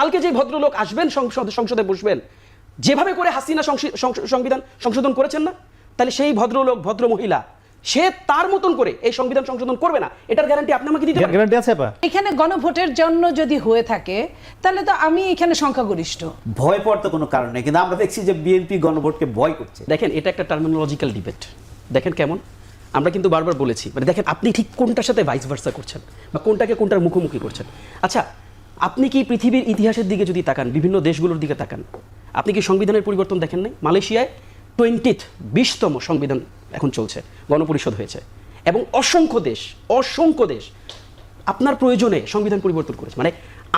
কালকে যে ভদ্রলোক আসবেন সংসদে বসবেন, যেভাবে করে হাসিনা সংবিধান সংশোধন করেছেন না, তাহলে সেই ভদ্রলোক ভদ্র মহিলা সে তার মতন করে এই সংবিধান সংশোধন করবে না, এটার গ্যারান্টি আপনি আমাকে দিতে পারেন? গ্যারান্টি আছে আপা? এখানে গণভোটের জন্য যদি হয়ে থাকে তাহলে তো আমি এখানে সংখ্যাগরিষ্ঠ। ভয় পাওয়ার তো কোনো কারণ নেই, কিন্তু আমরা দেখছি যে বিএনপি গণভোটকে ভয় করছে। দেখেন, এটা একটা টার্মিনোলজিক্যাল ডিবেট। দেখেন কেমন, আমরা কিন্তু বারবার বলেছি, মানে দেখেন আপনি ঠিক কোনটার সাথে ভাইস ভার্সা করছেন বা কোনটাকে কোনটার মুখোমুখি করছেন। আচ্ছা, আপনি কি পৃথিবীর ইতিহাসের দিকে যদি তাকান, বিভিন্ন দেশগুলোর দিকে তাকান, আপনি কি সংবিধানের পরিবর্তন দেখেন নাই? মালয়েশিয়ায় 20তম সংবিধান এখন চলছে, গণপরিষদ হয়েছে, এবং অসংখ্য দেশ আপনার প্রয়োজনে সংবিধান পরিবর্তন করেছে। মানে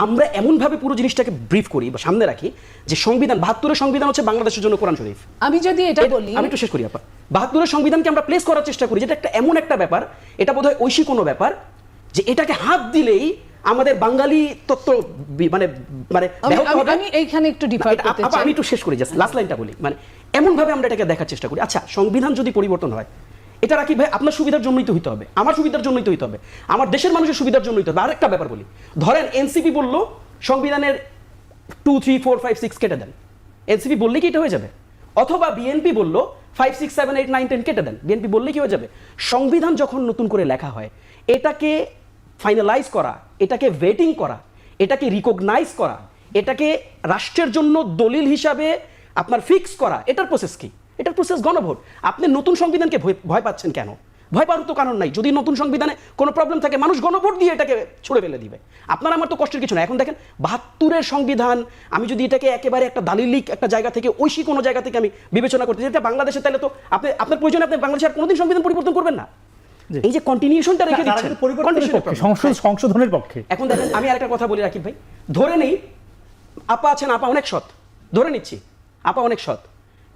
আমরা এমনভাবে পুরো জিনিসটাকে ব্রিফ করি বা সামনে রাখি যে সংবিধান 72-এর সংবিধান হচ্ছে বাংলাদেশের জন্য কোরআন শরীফ। আমি যদি এটা বলি, আমি একটু শেষ করি আপা, 72-এর সংবিধানকে আমরা প্লেস করার চেষ্টা করি যেটা একটা এমন একটা ব্যাপার, এটা বোধহয় ঐশী কোনো ব্যাপার যে এটাকে হাত দিলেই আমাদের বাঙালি তত্ত্ব মানে মানে আমি এইখানে একটু ডিফার করতে চাই। আমি একটু শেষ করি, জাস্ট লাস্ট লাইনটা বলি। মানে এমনভাবে আমরা এটাকে দেখার চেষ্টা করি। আচ্ছা, সংবিধান যদি পরিবর্তন হয়, এটা রাখি ভাই আপনার সুবিধার জন্যই তো হইতে হবে, আমার সুবিধার জন্যই তো হইতে হবে, আমার দেশের মানুষের সুবিধার জন্যই তো হবে। আরেকটা ব্যাপার বলি, ধরেন এনসিপি বললো সংবিধানের 2, 3, 4, 5, 6 কেটে দেন, এনসিপি বললে কি এটা হয়ে যাবে? অথবা বিএনপি বললো 5, 6, 7, 8, 9, 10 কেটে দেন, বিএনপি বললে কি হয়ে যাবে? সংবিধান যখন নতুন করে লেখা হয়, এটাকে ফাইনালাইজ করা, এটাকে ভেটিং করা, এটাকে রিকগনাইজ করা, এটাকে রাষ্ট্রের জন্য দলিল হিসাবে আপনার ফিক্স করা, এটার প্রসেস কি? এটার প্রসেস গণভোট। আপনি নতুন সংবিধানকে ভয় পাচ্ছেন কেন? ভয় পাওয়ার তো কারণ নাই। যদি নতুন সংবিধানে কোনো প্রবলেম থাকে, মানুষ গণভোট দিয়ে এটাকে ছুড়ে ফেলে দিবে। আপনার আমার তো কষ্টের কিছু না। এখন দেখেন 72-এর সংবিধান, আমি যদি এটাকে একেবারে একটা দালিলিক একটা জায়গা থেকে, ঐশী কোনো জায়গা থেকে আমি বিবেচনা করতে, যেটা বাংলাদেশে, তাহলে তো আপনার প্রয়োজনে আপনি বাংলাদেশে আর কোনোদিন সংবিধান পরিবর্তন করবেন না। এই যে কন্টিনিউশনটা রেখে দিচ্ছেন, সংশোধনের পক্ষে। এখন দেখেন, আমি আরেকটা কথা বলি রাকিব ভাই, ধরে নেই আপা আছেন, আপা অনেক সৎ, ধরে নিচ্ছি আপা অনেক সৎ,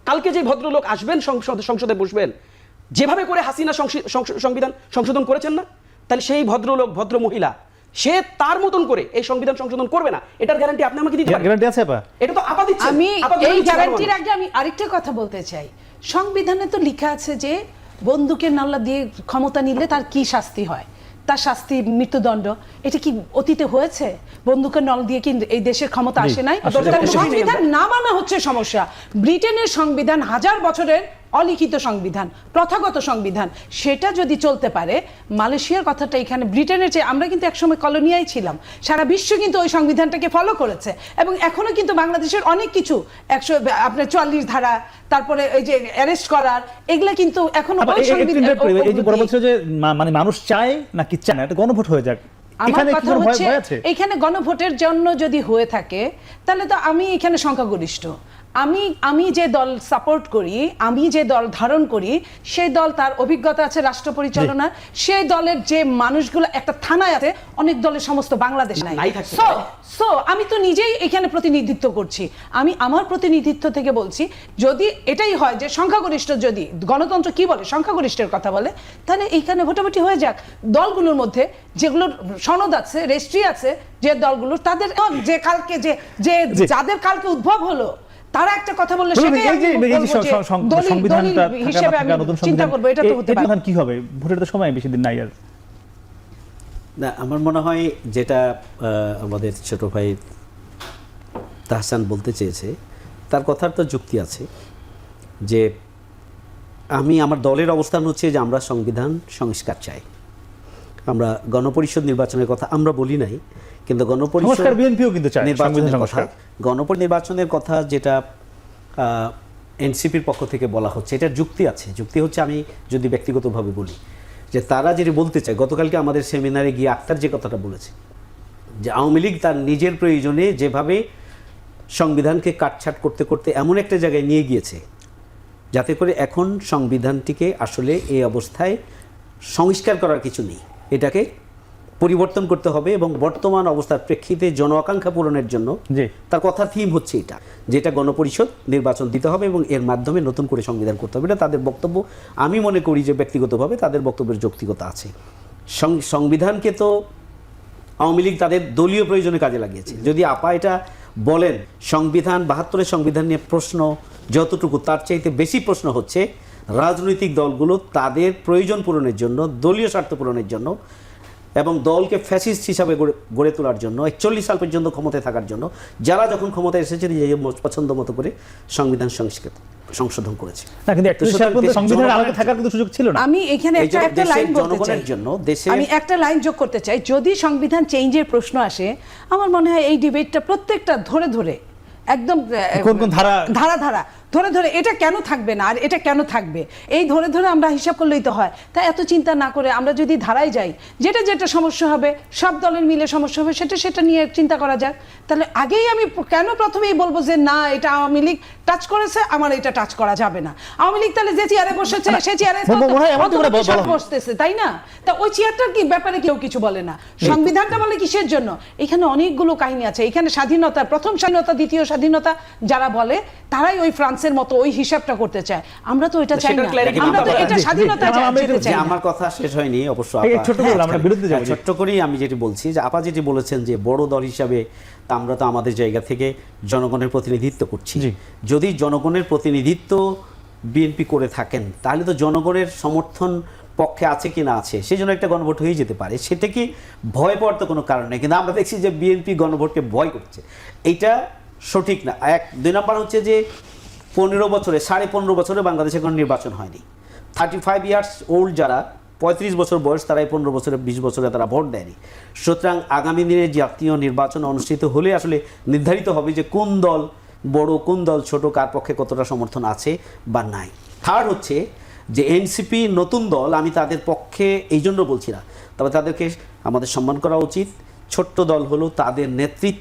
কালকে যে ভদ্রলোক আসবেন সংসদে বসবেন, যেভাবে করে হাসিনা সংবিধান সংশোধন করেছেন না, তাহলে সেই ভদ্রলোক ভদ্র মহিলা সে তার মতন করে এই সংবিধান সংশোধন করবে না, এটার গ্যারান্টি আপনি আমাকে দিতে পারেন? গ্যারান্টি আছে আপা? এটা তো আপা দিচ্ছেন। আমি এই গ্যারান্টির আগে আমি আরেকটা কথা বলতে চাই। সংবিধানে তো লেখা আছে যে বন্দুকের নল্লা দিয়ে ক্ষমতা নিলে তার কি শাস্তি হয়, তার শাস্তি মৃত্যুদণ্ড। এটা কি অতীতে হয়েছে? বন্দুকের নল দিয়ে কি এই দেশের ক্ষমতা আসে নাই? সংবিধান না মানা হচ্ছে সমস্যা। ব্রিটেনের সংবিধান 1000 বছরের অলিখিত সংবিধান, প্রথাগত সংবিধান, সেটা যদি চলতে পারে, মালয়েশিয়ার কথাটা এখানে, ব্রিটেনের চেয়ে আমরা কিন্তু একসময় কলোনিয়াই ছিলাম, সারা বিশ্ব কিন্তু ওই সংবিধানটাকে ফলো করেছে, এবং এখনো কিন্তু বাংলাদেশের অনেক কিছু 144 ধারা, তারপরে এই যে অ্যারেস্ট করার, এগুলা কিন্তু এখনো মানে মানুষ চায় নাকি চায় না, এটা গণভোট হয়ে যাক। আমার কথা হচ্ছে এখানে গণভোটের জন্য যদি হয়ে থাকে তাহলে তো আমি এখানে সংখ্যাগরিষ্ঠ। আমি যে দল সাপোর্ট করি, আমি যে দল ধারণ করি, সেই দল, তার অভিজ্ঞতা আছে রাষ্ট্র পরিচালনার, সেই দলের যে মানুষগুলো একটা থানায় আছে, অনেক দলের সমস্ত বাংলাদেশ নাই। সো আমি তো নিজেই এখানে প্রতিনিধিত্ব করছি। আমি আমার প্রতিনিধিত্ব থেকে বলছি, যদি এটাই হয় যে সংখ্যাগরিষ্ঠ, যদি গণতন্ত্র কি বলে, সংখ্যাগরিষ্ঠের কথা বলে, তাহলে এইখানে ভোটাভুটি হয়ে যাক। দলগুলোর মধ্যে যেগুলোর সনদ আছে, রেজিস্ট্রি আছে, যে দলগুলোর, তাদের যে কালকে যে যাদের কালকে উদ্ভব হলো, তারা একটা কথা বললে চিন্তা করবো, এটা তো হতে পারে। কি হবে? ভোটের তো সময় বেশি দিন নাই আর। না, আমার মনে হয় যেটা আমাদের ছোট ভাই তাহসান বলতে চেয়েছে, তার কথার তো যুক্তি আছে। যে আমার দলের অবস্থান হচ্ছে যে আমরা সংবিধান সংস্কার চাই। আমরা গণপরিষদ নির্বাচনের কথা আমরা বলি নাই, কিন্তু গণপরিষদ নির্বাচনের কথা যেটা এনসিপির পক্ষ থেকে বলা হচ্ছে, এটার যুক্তি আছে। যুক্তি হচ্ছে, আমি যদি ব্যক্তিগতভাবে বলি, যে তারা যেটা বলতে চায়, গতকালকে আমাদের সেমিনারে গিয়ে আক্তার যে কথাটা বলেছে, যে আওয়ামী লীগ তার নিজের প্রয়োজনে যেভাবে সংবিধানকে কাটছাট করতে করতে এমন একটা জায়গায় নিয়ে গিয়েছে, যাতে করে এখন সংবিধানটিকে আসলে এই অবস্থায় সংস্কার করার কিছু নেই, এটাকে পরিবর্তন করতে হবে। এবং বর্তমান অবস্থার প্রেক্ষিতে জন আকাঙ্ক্ষা পূরণের জন্য তার কথা থিম হচ্ছে এটা, যেটা গণপরিষদ নির্বাচন দিতে হবে এবং এর মাধ্যমে নতুন করে সংবিধান করতে হবে। এটা তাদের বক্তব্য। আমি মনে করি যে ব্যক্তিগতভাবে তাদের বক্তব্যের যৌক্তিকতা আছে। সংবিধানকে তো আওয়ামী লীগ তাদের দলীয় প্রয়োজনে কাজে লাগিয়েছে। যদি আপা এটা বলেন সংবিধান, 72-এর সংবিধান নিয়ে প্রশ্ন যতটুকু, তার চাইতে বেশি প্রশ্ন হচ্ছে রাজনৈতিক দলগুলো তাদের প্রয়োজন পূরণের জন্য, দলীয় স্বার্থ পূরণের জন্য এবং দলকে ফ্যাসিস্ট হিসাবে গড়ে তোলার জন্য 41 সাল পর্যন্ত ক্ষমতায় থাকার জন্য যারা যখন ক্ষমতায় এসেছে নিজের পছন্দ মতো করে সংবিধান সংশোধন করেছে। না, কিন্তু 41 সাল পর্যন্ত সংবিধানের আলোকে থাকার কিন্তু সুযোগ ছিল না। আমি এখানে একটা লাইন বলতে চাই, জনগণের জন্য দেশে আমি একটা লাইন যোগ করতে চাই। যদি সংবিধান চেঞ্জের প্রশ্ন আসে, আমার মনে হয় এই ডিবেটটা প্রত্যেকটা ধরে ধরে একদম কোন কোন ধারা ধরে ধরে এটা কেন থাকবে না আর এটা কেন থাকবে, এই ধরে ধরে আমরা হিসাব করলেই তো হয়। তাই এত চিন্তা না করে আমরা যদি ধারায় যাই, যেটা যেটা সমস্যা হবে, সব দলের মিলে সমস্যা হবে, সেটা নিয়ে চিন্তা করা যাক। তাহলে আগেই আমি কেন প্রথমেই বলবো যে না, এটা আওয়ামী লীগ টাচ করেছে, আমার এটা টাচ করা যাবে না। আওয়ামী লীগ তাহলে যে চেয়ারে বসেছে সে চেয়ারে বসতেছে, তাই না? তা ওই চেয়ারটার কি ব্যাপারে কেউ কিছু বলে না। সংবিধানটা বলে কিসের জন্য? এখানে অনেকগুলো কাহিনী আছে। এখানে স্বাধীনতা, প্রথম স্বাধীনতা, দ্বিতীয় স্বাধীনতা যারা বলে, তারাই ওই ফ্রান্সের মতো ওই হিসাবটা করতে চায়। আমরা তো এটা চাই না, আমরা তো এটা স্বাধীনতা চাই। আমার কথা শেষ হয়নি অবশ্য, ছোট করে আমরা বিরুদ্ধে যাব। ছোট্ট করেই আমি যেটি বলছি, যে আপা যেটি বলেছেন যে বড় দল হিসাবে আমরা তো আমাদের জায়গা থেকে জনগণের প্রতিনিধিত্ব করছি। যদি জনগণের প্রতিনিধিত্ব বিএনপি করে থাকেন, তাহলে তো জনগণের সমর্থন পক্ষে আছে কি না আছে, সেই জন্য একটা গণভোট হয়ে যেতে পারে। সেটা কি ভয় পাওয়ার তো কোনো কারণ নেই। কিন্তু আমরা দেখছি যে বিএনপি গণভোটকে ভয় করছে, এইটা সঠিক না। 2 নম্বর হচ্ছে যে 15 বছরে বাংলাদেশে কোনো নির্বাচন হয়নি। 35 ইয়ার্স ওল্ড যারা, 35 বছর বয়স, তারাই 15 বছরে 20 বছরে তারা ভোট দেয়নি। সুতরাং আগামী দিনে জাতীয় নির্বাচন অনুষ্ঠিত হলে আসলে নির্ধারিত হবে যে কোন দল বড়, কোন দল ছোট, কার পক্ষে কতটা সমর্থন আছে বা নাই। থার্ড হচ্ছে যে এনসিপি নতুন দল, আমি তাদের পক্ষে এই জন্য বলছি না, তবে তাদেরকে আমাদের সম্মান করা উচিত। ছোট্ট দল হলো, তাদের নেতৃত্ব